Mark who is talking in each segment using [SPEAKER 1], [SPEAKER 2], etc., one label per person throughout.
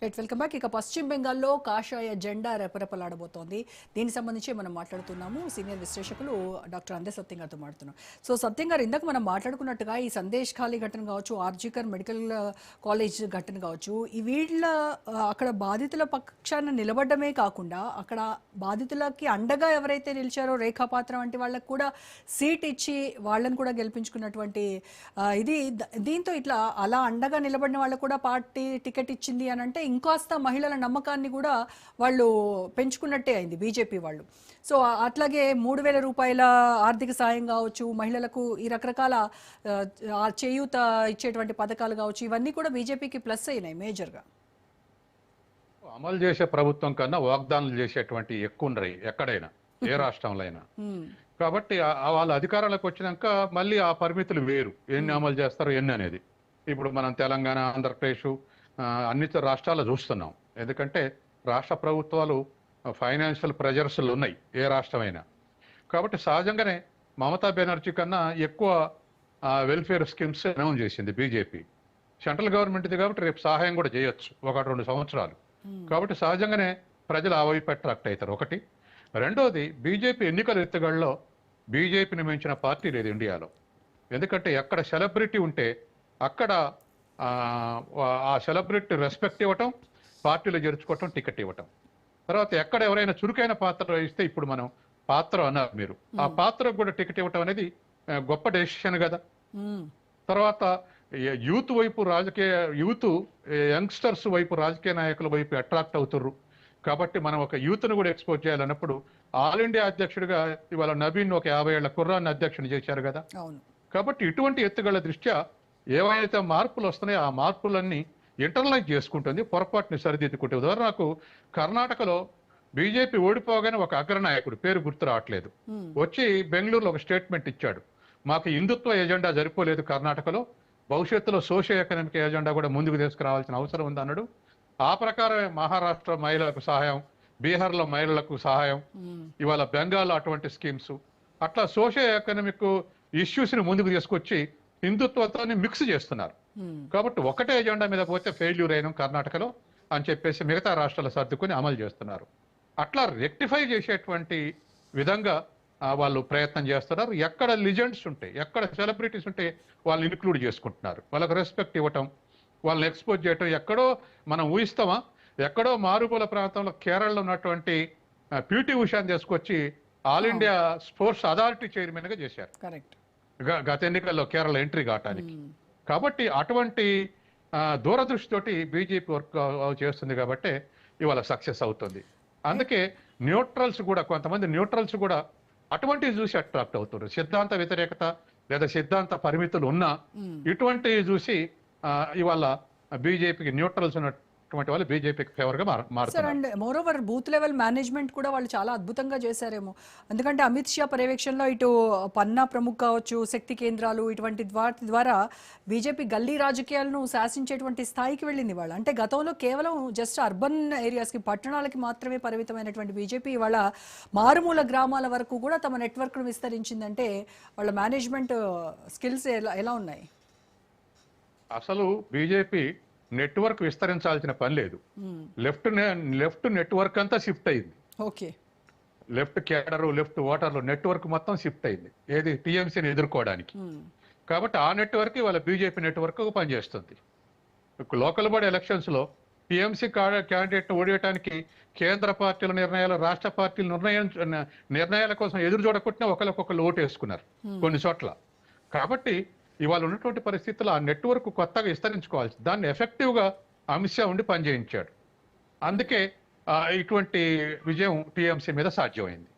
[SPEAKER 1] Right, welcome back. ఇక పశ్చిమ బెంగాల్లో కాషాయ జెండా రెపరెపలాడబోతోంది. దీనికి సంబంధించి మనం మాట్లాడుతున్నాము. సీనియర్ విశ్లేషకులు డాక్టర్ అందే సత్యం గారితో మాట్లాడుతున్నాం. సో సత్యం గారు, ఇందాక మనం మాట్లాడుకున్నట్టుగా ఈ సందేశ్ ఖాళీ ఘటన కావచ్చు, ఆర్జికర్ మెడికల్ కాలేజ్ ఘటన కావచ్చు, ఈ వీళ్ళ అక్కడ బాధితుల పక్షాన నిలబడమే కాకుండా అక్కడ బాధితులకి అండగా ఎవరైతే నిలిచారో రేఖాపాత్ర వంటి వాళ్ళకు కూడా సీట్ ఇచ్చి వాళ్ళని కూడా గెలిపించుకున్నటువంటి ఇది. దీంతో ఇట్లా అలా అండగా నిలబడిన వాళ్ళకు కూడా పార్టీ టికెట్ ఇచ్చింది అని అంటే ఇంకాస్త మహిళల నమ్మకాన్ని కూడా వాళ్ళు పెంచుకున్నట్టే అయింది బీజేపీ వాళ్ళు. సో అట్లాగే 3,000 రూపాయల ఆర్థిక సాయం కావచ్చు, మహిళలకు ఈ రకరకాల చేయూత ఇచ్చేటువంటి పథకాలు కావచ్చు, ఇవన్నీ కూడా బీజేపీకి ప్లస్ అయినాయి మేజర్గా.
[SPEAKER 2] అమలు చేసే ప్రభుత్వం కన్నా వాగ్దానాలు చేసేటువంటి ఎక్కువ ఉన్నాయి ఎక్కడైనా, ఏ రాష్ట్రంలో అయినా. కాబట్టి వాళ్ళ అధికారాలకు వచ్చినాక మళ్ళీ ఆ పరిమితులు వేరు, ఎన్ని అమలు చేస్తారో ఎన్ని అనేది. ఇప్పుడు మనం తెలంగాణ, ఆంధ్రప్రదేశ్ అన్ని రాష్ట్రాలు చూస్తున్నాం. ఎందుకంటే రాష్ట్ర ప్రభుత్వాలు ఫైనాన్షియల్ ప్రెజర్స్లు ఉన్నాయి ఏ రాష్ట్రమైనా. కాబట్టి సహజంగానే మమతా బెనర్జీ కన్నా ఎక్కువ వెల్ఫేర్ స్కీమ్స్ అనౌన్స్ చేసింది బీజేపీ. సెంట్రల్ గవర్నమెంట్ది కాబట్టి రేపు సహాయం కూడా చేయొచ్చు 1-2 సంవత్సరాలు. కాబట్టి సహజంగానే ప్రజలు ఆ వైపు అట్రాక్ట్ అవుతారు. ఒకటి. రెండోది, బీజేపీ ఎన్నికల ఎత్తుగడలో బీజేపీని మించిన పార్టీ లేదు ఇండియాలో. ఎందుకంటే ఎక్కడ సెలబ్రిటీ ఉంటే అక్కడ ఆ సెలబ్రిటీ రెస్పెక్ట్ ఇవ్వటం, పార్టీలో చేర్చుకోవటం, టికెట్ ఇవ్వటం. తర్వాత ఎక్కడ ఎవరైనా చురుకైన పాత్ర ఇస్తే, ఇప్పుడు మనం పాత్ర అన్నారు మీరు, ఆ పాత్రకు కూడా టికెట్ ఇవ్వటం అనేది గొప్ప డెసిషన్ కదా. తర్వాత యూత్ వైపు యంగ్స్టర్స్ వైపు రాజకీయ నాయకుల వైపు అట్రాక్ట్ అవుతుర్రు. కాబట్టి మనం ఒక యూత్ను కూడా ఎక్స్పోజ్ చేయాలన్నప్పుడు ఆల్ ఇండియా అధ్యక్షుడిగా ఇవాళ నవీన్ ఒక 50 ఏళ్ల కుర్రాన్ని అధ్యక్షుని చేశారు కదా. కాబట్టి ఇటువంటి ఎత్తుగల దృష్ట్యా ఏవైతే మార్పులు వస్తున్నాయో ఆ మార్పులన్నీ ఇంటర్లైజ్ చేసుకుంటుంది, పొరపాటుని సరిదిద్దుకుంటే. ఉదాహరణకు కర్ణాటకలో బీజేపీ ఓడిపోగానే ఒక అగ్రనాయకుడు, పేరు గుర్తు రావట్లేదు, వచ్చి బెంగళూరులో ఒక స్టేట్మెంట్ ఇచ్చాడు. మాకు హిందుత్వ ఎజెండా సరిపోలేదు కర్ణాటకలో, భవిష్యత్తులో సోషియో ఎకనామిక్ ఎజెండా కూడా ముందుకు తీసుకురావాల్సిన అవసరం ఉంది అన్నాడు. ఆ ప్రకారమే మహారాష్ట్ర మహిళలకు సహాయం, బీహార్లో మహిళలకు సహాయం, ఇవాళ బెంగాల్ అటువంటి స్కీమ్స్, అట్లా సోషియో ఎకనామిక్ ఇష్యూస్ని ముందుకు తీసుకొచ్చి హిందుత్వతో మిక్స్ చేస్తున్నారు. కాబట్టి ఒకటే ఎజెండా మీద పోతే ఫెయిల్యూర్ అయినాం కర్ణాటకలో అని చెప్పేసి మిగతా రాష్ట్రాలు సర్దుకొని అమలు చేస్తున్నారు. అట్లా రెక్టిఫై చేసేటువంటి విధంగా వాళ్ళు ప్రయత్నం చేస్తున్నారు. ఎక్కడ లిజెండ్స్ ఉంటే, ఎక్కడ సెలబ్రిటీస్ ఉంటే వాళ్ళని ఇంక్లూడ్ చేసుకుంటున్నారు. వాళ్ళకి రెస్పెక్ట్ ఇవ్వటం, వాళ్ళని ఎక్స్పోజ్ చేయటం. ఎక్కడో మనం ఊహిస్తామా, ఎక్కడో మారుమూల ప్రాంతంలో కేరళలో ఉన్నటువంటి పిటి ఉషాని తీసుకొచ్చి all India sports authority chairman గా చేశారు గత ఎన్నికల్లో కేరళ ఎంట్రీ కావటానికి. కాబట్టి అటువంటి దూరదృష్టితోటి బీజేపీ వర్క్ చేస్తుంది కాబట్టి ఇవాళ సక్సెస్ అవుతుంది. అందుకే న్యూట్రల్స్ కూడా, కొంతమంది న్యూట్రల్స్ కూడా అటువంటివి చూసి అట్రాక్ట్ అవుతారు. సిద్ధాంత వ్యతిరేకత లేదా సిద్ధాంత పరిమితులు ఉన్నా ఇటువంటివి చూసి ఇవాళ బీజేపీకి న్యూట్రల్స్ ఉన్నటువంటి వాళ్ళు బీజేపీకి ఫేవర్ గా మారుతారు.
[SPEAKER 1] And more over booth level management కూడా వాళ్ళు చాలా అద్భుతంగా చేశారేమో. ఎందుకంటే అమిత్ షా పర్యవేక్షణలో ఇటు పన్నా ప్రముఖ కావచ్చు, శక్తి కేంద్రాలు, ఇటువంటి వాటి ద్వారా బీజేపీ గల్లీ రాజకీయాలను శాసించేటువంటి స్థాయికి వెళ్ళింది వాళ్ళు. అంటే గతంలో కేవలం జస్ట్ అర్బన్ ఏరియాస్కి, పట్టణాలకి మాత్రమే పరిమితమైనటువంటి బీజేపీ వాళ్ళ మారుమూల గ్రామాల వరకు కూడా తమ నెట్వర్క్ను విస్తరించిందంటే వాళ్ళ మేనేజ్మెంట్ స్కిల్స్ ఎలా ఉన్నాయి?
[SPEAKER 2] అసలు బీజేపీ నెట్వర్క్ విస్తరించాల్సిన పని లేదు. లెఫ్ట్ నెట్వర్క్ అంతా షిఫ్ట్ అయింది.
[SPEAKER 1] ఓకే,
[SPEAKER 2] లెఫ్ట్ క్యాడరు, లెఫ్ట్ ఓటర్లు నెట్వర్క్ మొత్తం షిఫ్ట్ అయింది ఏది టీఎంసీని ఎదుర్కోవడానికి. కాబట్టి ఆ నెట్వర్క్ వాళ్ళ బీజేపీ నెట్వర్క్ పనిచేస్తుంది. లోకల్ బాడీ ఎలక్షన్స్ లో టీఎంసీ క్యాండిడేట్ ఓడియటానికి కేంద్ర పార్టీల నిర్ణయాలు, రాష్ట్ర పార్టీల నిర్ణయాల కోసం ఎదురు చూడకుండా ఒకరికొకరు ఓటు వేసుకున్నారు కొన్ని చోట్ల. కాబట్టి ఇవాళ ఉన్నటువంటి పరిస్థితుల్లో ఆ నెట్వర్క్ కొత్తగా విస్తరించుకోవాల్సి, దాన్ని ఎఫెక్టివ్గా అమిత్ షా ఉండి పనిచేయించాడు. అందుకే ఇటువంటి విజయం టీఎంసీ మీద సాధ్యమైంది.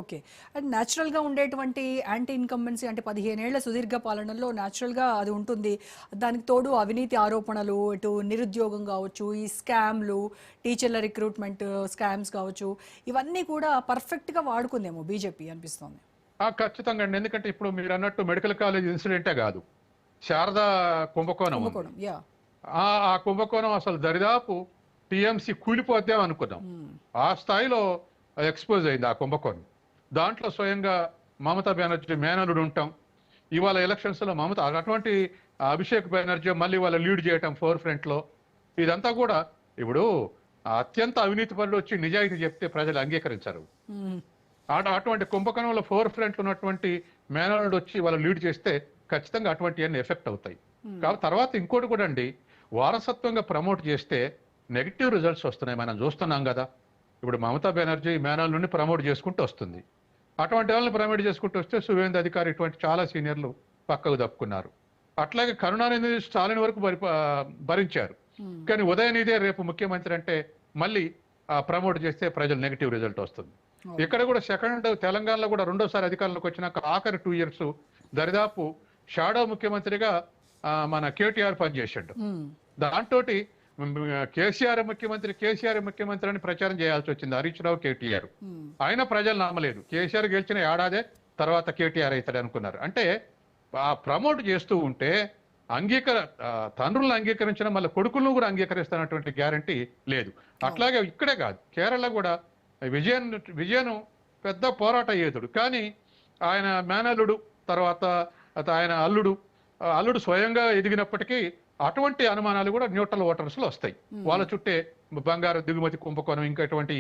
[SPEAKER 1] ఓకే. అండ్ న్యాచురల్గా ఉండేటువంటి యాంటీ ఇన్కంబెన్సీ అంటే 15 ఏళ్ల సుదీర్ఘ పాలనలో న్యాచురల్గా అది ఉంటుంది. దానికి తోడు అవినీతి ఆరోపణలు, ఇటు నిరుద్యోగం కావచ్చు, ఈ స్కామ్లు, టీచర్ల రిక్రూట్మెంట్ స్కామ్స్ కావచ్చు, ఇవన్నీ కూడా పర్ఫెక్ట్గా వాడుకుందేమో బీజేపీ అనిపిస్తోంది.
[SPEAKER 2] ఖచ్చితంగా అండి. ఎందుకంటే ఇప్పుడు మీరు అన్నట్టు మెడికల్ కాలేజ్ ఇన్సిడెంటే కాదు, శారదా కుంభకోణం. ఆ కుంభకోణం అసలు దరిదాపు టీఎంసీ కూలిపోద్దాం అనుకున్నాం. ఆ స్థాయిలో ఎక్స్పోజ్ అయింది ఆ కుంభకోణం. దాంట్లో స్వయంగా మమతా బెనర్జీ మేనలుడు ఉంటాం. ఇవాళ ఎలక్షన్స్ లో మమత అటువంటి అభిషేక్ బెనర్జీ మళ్ళీ వాళ్ళ లీడ్ చేయటం 4 ఫ్రంట్ లో, ఇదంతా కూడా ఇప్పుడు అత్యంత అవినీతి పనులు వచ్చి నిజాయితీ చెప్తే ప్రజలు అంగీకరించరు. అటువంటి కుంభకోణంలో ఫోర్ ఫ్రంట్ ఉన్నటువంటి మేనల్డ్ వచ్చి వాళ్ళు లీడ్ చేస్తే ఖచ్చితంగా అటువంటివన్నీ ఎఫెక్ట్ అవుతాయి. కాబట్టి తర్వాత ఇంకోటి కూడా అండి, వారసత్వంగా ప్రమోట్ చేస్తే నెగిటివ్ రిజల్ట్స్ వస్తున్నాయి, మనం చూస్తున్నాం కదా. ఇప్పుడు మమతా బెనర్జీ మేనల్ నుండి ప్రమోట్ చేసుకుంటూ వస్తుంది. అటువంటి వాళ్ళని ప్రమోట్ చేసుకుంటూ వస్తే సువేంద్ర అధికారి ఇటువంటి చాలా సీనియర్లు పక్కకు తప్పుకున్నారు. అట్లాగే కరుణానిధి స్టాలిన్ వరకు భరించారు. కానీ ఉదయనిధే రేపు ముఖ్యమంత్రి అంటే మళ్ళీ ప్రమోట్ చేస్తే ప్రజలు నెగిటివ్ రిజల్ట్ వస్తుంది. ఇక్కడ కూడా సెకండ్ తెలంగాణలో కూడా రెండోసారి అధికారంలోకి వచ్చినాక ఆఖరి 2 years దరిదాపు షాడో ముఖ్యమంత్రిగా మన కేటీఆర్ పనిచేసాడు. దాంతో కేసీఆర్ ముఖ్యమంత్రి అని ప్రచారం చేయాల్సి వచ్చింది హరీష్ రావు, కేటీఆర్. ఆయన ప్రజలు నమ్మలేదు. కేసీఆర్ గెలిచిన ఏడాదే తర్వాత కేటీఆర్ అవుతాడు అనుకున్నారు. అంటే ప్రమోట్ చేస్తూ ఉంటే తండ్రులను అంగీకరించడం మళ్ళీ కొడుకులను కూడా అంగీకరిస్తున్నటువంటి గ్యారంటీ లేదు. అట్లాగే ఇక్కడే కాదు, కేరళ కూడా విజయన్ పెద్ద పోరాట యోధుడు, కానీ ఆయన మేనల్లుడు తర్వాత ఆయన అల్లుడు స్వయంగా ఎదిగినప్పటికీ అటువంటి అనుమానాలు కూడా న్యూట్రల్ ఓటర్స్ లో వస్తాయి. వాళ్ళ చుట్టే బంగారు దిగుమతి కుంభకోణం ఇంకా ఇటువంటి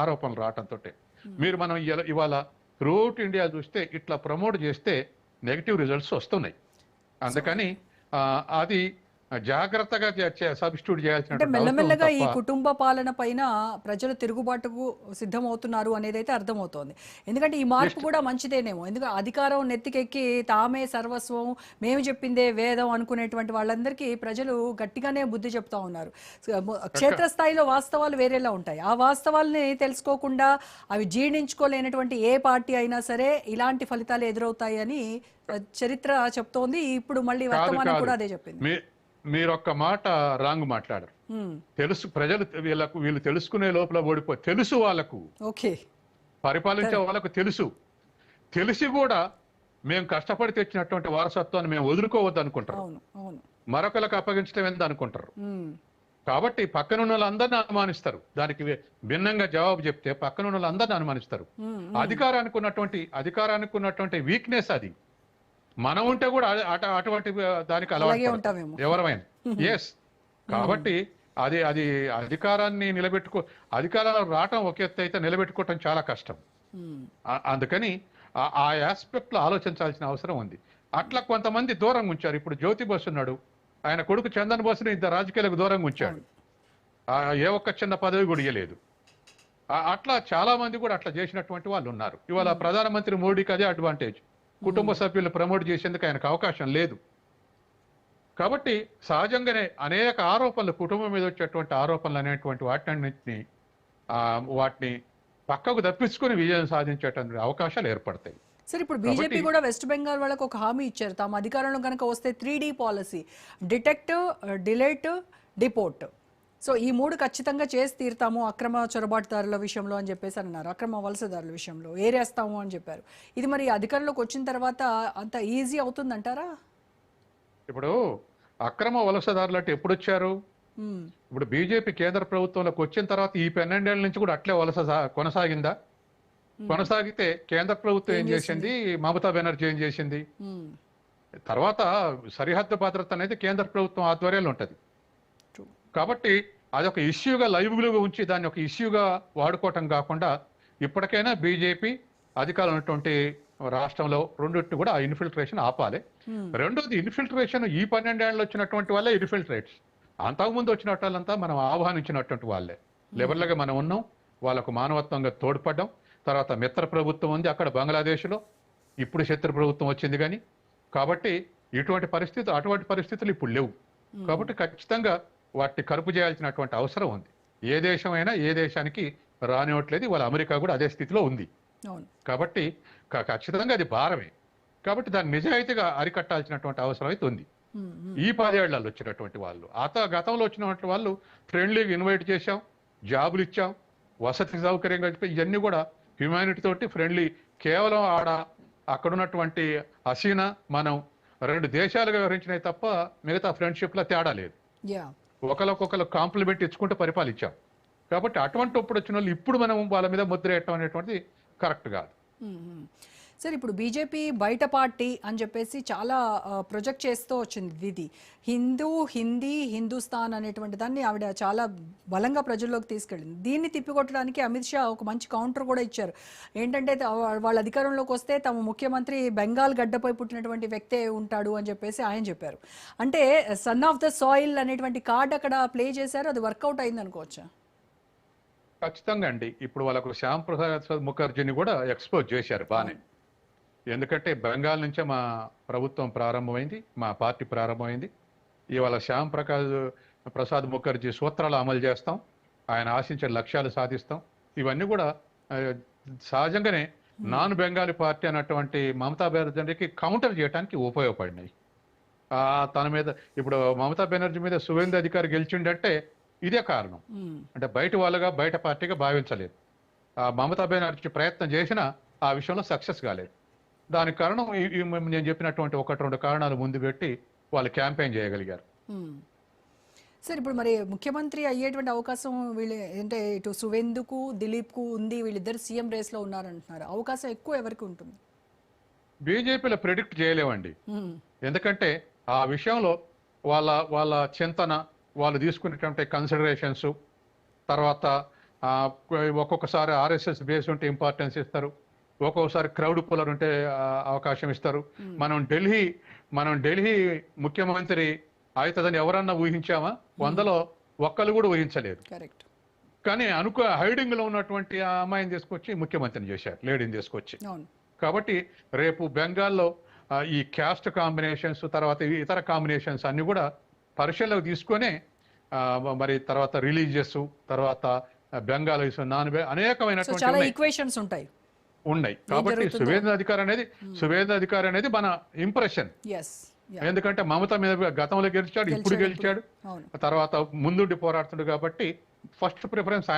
[SPEAKER 2] ఆరోపణలు రావటంతో మనం ఇవాళ త్రూఅవుట్ ఇండియా చూస్తే ఇట్లా ప్రమోట్ చేస్తే నెగిటివ్ రిజల్ట్స్ వస్తున్నాయి. అందుకని అది జాగ్రత్తగా సబ్స్టిట్యూట్ చేయాల్సిన.
[SPEAKER 1] అంటే మెల్లమెల్లగా ఈ కుటుంబ పాలన పైన ప్రజలు తిరుగుబాటుకు సిద్ధమవుతున్నారు అనేది అయితే అర్థమవుతోంది. ఎందుకంటే ఈ మార్పు కూడా మంచిదేనేమో. ఎందుకంటే అధికారం నెత్తికెక్కి తామే సర్వస్వం, మేము చెప్పిందే వేదం అనుకునేటువంటి వాళ్ళందరికీ ప్రజలు గట్టిగానే బుద్ధి చెప్తా ఉన్నారు. క్షేత్రస్థాయిలో వాస్తవాలు వేరేలా ఉంటాయి. ఆ వాస్తవాల్ని తెలుసుకోకుండా అవి జీర్ణించుకోలేనటువంటి ఏ పార్టీ అయినా సరే ఇలాంటి ఫలితాలు ఎదురవుతాయి అని చరిత్ర చెప్తోంది. ఇప్పుడు మళ్ళీ వర్తమానం కూడా అదే చెప్పింది.
[SPEAKER 2] మీరొక్క మాట రాంగ్ మాట్లాడరు. తెలుసు ప్రజలు వీళ్ళు తెలుసుకునే లోపల తెలుసు వాళ్ళకు, పరిపాలించే వాళ్ళకు తెలిసి కూడా మేము కష్టపడి తెచ్చినటువంటి వారసత్వాన్ని మేము వదులుకోవద్దు అనుకుంటారు. మరొకరికి అప్పగించడం ఎంత అనుకుంటారు. కాబట్టి పక్కనున్న వాళ్ళందరినీ అనుమానిస్తారు. దానికి భిన్నంగా జవాబు చెప్తే పక్కనున్న వాళ్ళందరినీ అనుమానిస్తారు. అధికారానికి ఉన్నటువంటి వీక్నెస్ అది. మనం ఉంటే కూడా అటువంటి దానికి అలవాటు ఎవరమైనా. ఎస్, కాబట్టి అది అధికారాన్ని అధికారాలు రావటం ఒక ఎత్తు అయితే నిలబెట్టుకోవటం చాలా కష్టం. అందుకని ఆ ఆస్పెక్ట్ లో ఆలోచించాల్సిన అవసరం ఉంది. అట్లా కొంతమంది దూరంగా ఉంచారు. ఇప్పుడు జ్యోతి బోస్ ఉన్నాడు, ఆయన కొడుకు చందన్ బోస్ని ఇంత రాజకీయాలకు దూరంగా ఉంచాడు. ఏ ఒక్క చిన్న పదవి కూడా ఇయ్యలేదు. అట్లా చాలా మంది కూడా అట్లా చేసినటువంటి వాళ్ళు ఉన్నారు. ఇవాళ ప్రధానమంత్రి మోడీకి అదే అడ్వాంటేజ్. కుటుంబ సభ్యులను ప్రమోట్ చేసేందుకు ఆయనకు అవకాశం లేదు. కాబట్టి సహజంగానే అనేక ఆరోపణలు, కుటుంబం మీద వచ్చేటువంటి ఆరోపణలు అనేటువంటి వాటిని పక్కకు తప్పించుకుని విజయం సాధించేటువంటి అవకాశాలు ఏర్పడతాయి.
[SPEAKER 1] సరే, ఇప్పుడు బీజేపీ కూడా వెస్ట్ బెంగాల్ వాళ్ళకు ఒక హామీ ఇచ్చారు. తాము అధికారంలో కనుక వస్తే 3D policy, detect, delete, deport. So ఈ 3 ఖచ్చితంగా చేసి తీరుతాము అక్రమ చొరబాటుదారుల విషయంలో అని చెప్పేసి అన్నారు. అక్రమ వలసదారుల విషయంలో ఏరేస్తాము అని చెప్పారు. ఇది మరి అధికారంలోకి వచ్చిన తర్వాత అంత ఈజీ అవుతుందంటారా?
[SPEAKER 2] ఇప్పుడు అక్రమ వలసదారులు అంటే ఎప్పుడు వచ్చారు? ఇప్పుడు బీజేపీ కేంద్ర ప్రభుత్వంలోకి వచ్చిన తర్వాత ఈ 12 ఏళ్ల నుంచి కూడా అట్లే వలస కొనసాగిందా? కొనసాగితే కేంద్ర ప్రభుత్వం ఏం చేసింది, మమతా బెనర్జీ ఏం చేసింది? తర్వాత సరిహద్దు భద్రత అనేది కేంద్ర ప్రభుత్వం ఆధ్వర్యంలో ఉంటది. కాబట్టి అదొక ఇష్యూగా లైవ్గా ఉంచి దాన్ని ఒక ఇష్యూగా వాడుకోవటం కాకుండా ఇప్పటికైనా బీజేపీ అధికారులు ఉన్నటువంటి రాష్ట్రంలో రెండింటిని కూడా ఆ ఇన్ఫిల్ట్రేషన్ ఆపాలి. రెండోది, ఇన్ఫిల్ట్రేషన్ ఈ 12 ఏళ్ళు వచ్చినటువంటి వాళ్ళే ఇన్ఫిల్ట్రేట్స్. అంతకుముందు వచ్చిన వాళ్ళంతా మనం ఆహ్వానించినటువంటి వాళ్ళే. లెవెల్గా మనం ఉన్నాం, వాళ్ళకు మానవత్వంగా తోడ్పడ్డాం. తర్వాత మిత్ర ప్రభుత్వం ఉంది అక్కడ బంగ్లాదేశ్లో, ఇప్పుడు శత్రు ప్రభుత్వం వచ్చింది. కానీ కాబట్టి అటువంటి పరిస్థితులు ఇప్పుడు లేవు. కాబట్టి ఖచ్చితంగా వాటిని కలుపు చేయాల్సినటువంటి అవసరం ఉంది. ఏ దేశమైనా ఏ దేశానికి రానివ్వట్లేదు. వాళ్ళ అమెరికా కూడా అదే స్థితిలో ఉంది. కాబట్టి ఖచ్చితంగా అది భారమే. కాబట్టి దాన్ని నిజాయితీగా అరికట్టాల్సినటువంటి అవసరం అయితే ఉంది. ఈ 10 ఏళ్లలో వచ్చినటువంటి వాళ్ళు, గతంలో వచ్చినటువంటి వాళ్ళు ఫ్రెండ్లీగా ఇన్వైట్ చేశాం, జాబులు ఇచ్చాం, వసతి సౌకర్యంగా ఇవన్నీ కూడా హ్యూమానిటీ తోటి ఫ్రెండ్లీ. కేవలం అక్కడున్నటువంటి హసీనా మనం 2 దేశాలుగా వివరించినాయి తప్ప మిగతా ఫ్రెండ్షిప్లో తేడా లేదు. ఒకరికొకరు కాంప్లిమెంట్ ఇచ్చుకుంటూ పరిపాలించాం. కాబట్టి అటువంటి వచ్చిన వాళ్ళు ఇప్పుడు మనం వాళ్ళ మీద ముద్ర వేయటం అనేటువంటిది కరెక్ట్ కాదు.
[SPEAKER 1] సార్ ఇప్పుడు బీజేపీ బయట పార్టీ అని చెప్పేసి చాలా ప్రొజెక్ట్ చేస్తూ వచ్చింది ఇది. హిందీ, హిందుస్థాన్ అనేటువంటి దాన్ని ఆవిడ చాలా బలంగా ప్రజల్లోకి తీసుకెళ్ళింది. దీన్ని తిప్పికొట్టడానికి అమిత్ షా ఒక మంచి కౌంటర్ కూడా ఇచ్చారు. ఏంటంటే వాళ్ళ అధికారంలోకి వస్తే తమ ముఖ్యమంత్రి బెంగాల్ గడ్డపై పుట్టినటువంటి వ్యక్తే ఉంటాడు అని చెప్పేసి ఆయన చెప్పారు. అంటే సన్ ఆఫ్ ద సాయిల్ అనేటువంటి కార్డ్ అక్కడ ప్లే చేశారు. అది వర్కౌట్ అయింది అనుకోవచ్చా?
[SPEAKER 2] ఖచ్చితంగా అండి. ఇప్పుడు వాళ్ళకు శ్యామ్ ప్రసాద్ ముఖర్జీని కూడా ఎక్స్పోజ్ చేశారు బానే. ఎందుకంటే బెంగాల్ నుంచే మా ప్రభుత్వం ప్రారంభమైంది, మా పార్టీ ప్రారంభమైంది. ఇవాళ శ్యామ్ ప్రసాద్ ముఖర్జీ సూత్రాలు అమలు చేస్తాం, ఆయన ఆశించే లక్ష్యాలు సాధిస్తాం. ఇవన్నీ కూడా సహజంగానే నాన్ బెంగాలీ పార్టీ అన్నటువంటి మమతా బెనర్జీకి కౌంటర్ చేయడానికి ఉపయోగపడినాయి. తన మీద ఇప్పుడు మమతా బెనర్జీ మీద సువేందు అధికారి గెలిచిండంటే ఇదే కారణం. అంటే బయట వాళ్ళగా బయట పార్టీగా భావించలేదు. మమతా బెనర్జీ ప్రయత్నం చేసినా ఆ విషయంలో సక్సెస్ కాలేదు. దానికి కారణం నేను చెప్పినటువంటి 1-2 కారణాలు ముందు పెట్టి వాళ్ళు క్యాంపెయిన్ చేయగలిగారు.
[SPEAKER 1] సార్ ఇప్పుడు మరి ముఖ్యమంత్రి అయ్యేటువంటి అవకాశం వీళ్ళు అంటే ఇటు సువేందుకు దిలీప్కు ఉంది, వీళ్ళిద్దరు సీఎం రేస్లో ఉన్నారంటున్నారు. అవకాశం ఎక్కువ ఎవరికి ఉంటుంది?
[SPEAKER 2] బీజేపీలో ప్రిడిక్ట్ చేయలేమండి. ఎందుకంటే ఆ విషయంలో వాళ్ళ చింతన, వాళ్ళు తీసుకునేటువంటి కన్సిడరేషన్స్, తర్వాత ఒక్కొక్కసారి ఆర్ఎస్ఎస్ బేస్ ఉంటే ఇంపార్టెన్స్ ఇస్తారు, ఒక్కొక్కసారి క్రౌడ్ పుల్లర్ ఉంటే అవకాశం ఇస్తారు. మనం ఢిల్లీ ముఖ్యమంత్రి అవుతుందని ఎవరన్నా ఊహించామా? 100లో ఒక్కరు కూడా ఊహించలేదు. కానీ హైడింగ్ లో ఉన్నటువంటి ఆ అమ్మాయిని తీసుకొచ్చి ముఖ్యమంత్రిని చేశారు, లేడీని తీసుకొచ్చి. కాబట్టి రేపు బెంగాల్లో ఈ క్యాస్ట్ కాంబినేషన్స్, తర్వాత ఇతర కాంబినేషన్స్ అన్ని కూడా పరిశీలనకు తీసుకొని మరి తర్వాత రిలీజియస్, తర్వాత బెంగాలీస్, అనేకమైనటువంటి
[SPEAKER 1] ఈక్వేషన్స్ ఉంటాయి.
[SPEAKER 2] కాబట్టి సువేంద్ర అధికారి అనేది మన ఇంప్రెషన్. ఎందుకంటే మమత మీద గతంలో గెలిచాడు, ఇప్పుడు గెలిచాడు, తర్వాత ముందుండి పోరాడుతాడు. కాబట్టి ఫస్ట్ ప్రిఫరెన్స్